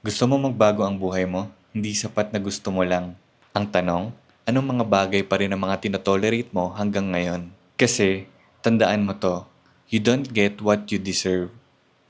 Gusto mo magbago ang buhay mo? Hindi sapat na gusto mo lang. Ang tanong, anong mga bagay pa rin ang mga tinotolerate mo hanggang ngayon? Kasi, tandaan mo to, you don't get what you deserve.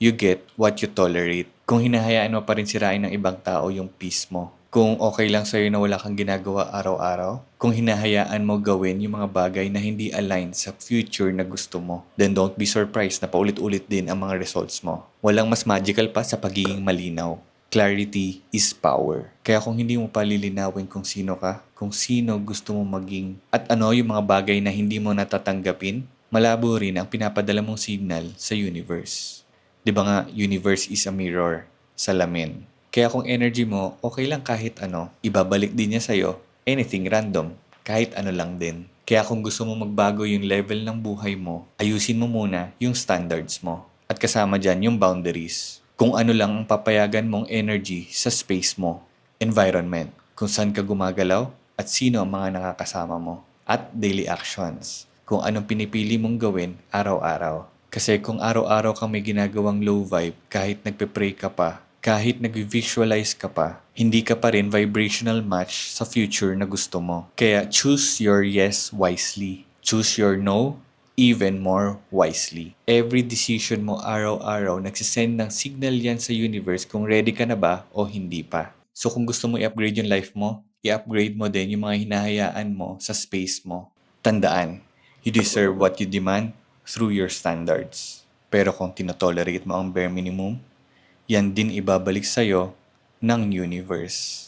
You get what you tolerate. Kung hinahayaan mo pa rin sirain ng ibang tao yung peace mo. Kung okay lang sa'yo na wala kang ginagawa araw-araw. Kung hinahayaan mo gawin yung mga bagay na hindi align sa future na gusto mo. Then don't be surprised na paulit-ulit din ang mga results mo. Walang mas magical pa sa pagiging malinaw. Clarity is power. Kaya kung hindi mo palilinawin kung sino ka, kung sino gusto mo maging, at ano yung mga bagay na hindi mo natatanggapin, malabo rin ang pinapadala mong signal sa universe. 'Di ba nga, universe is a mirror, salamin. Kaya kung energy mo, okay lang kahit ano, ibabalik din niya sa'yo, anything random, kahit ano lang din. Kaya kung gusto mo magbago yung level ng buhay mo, ayusin mo muna yung standards mo. At kasama dyan yung boundaries. Kung ano lang ang papayagan mong energy sa space mo, environment, kung saan ka gumagalaw at sino ang mga nakakasama mo, at daily actions, kung anong pinipili mong gawin araw-araw. Kasi kung araw-araw kang may ginagawang low vibe, kahit nagpe-pray ka pa, kahit nag-visualize ka pa, hindi ka pa rin vibrational match sa future na gusto mo. Kaya choose your yes wisely. Choose your no even more wisely. Every decision mo araw-araw, nagsisend ng signal yan sa universe kung ready ka na ba o hindi pa. So kung gusto mo i-upgrade yung life mo, i-upgrade mo din yung mga hinahayaan mo sa space mo. Tandaan, you deserve what you demand through your standards. Pero kung tinotolerate mo ang bare minimum, yan din ibabalik sa'yo ng universe.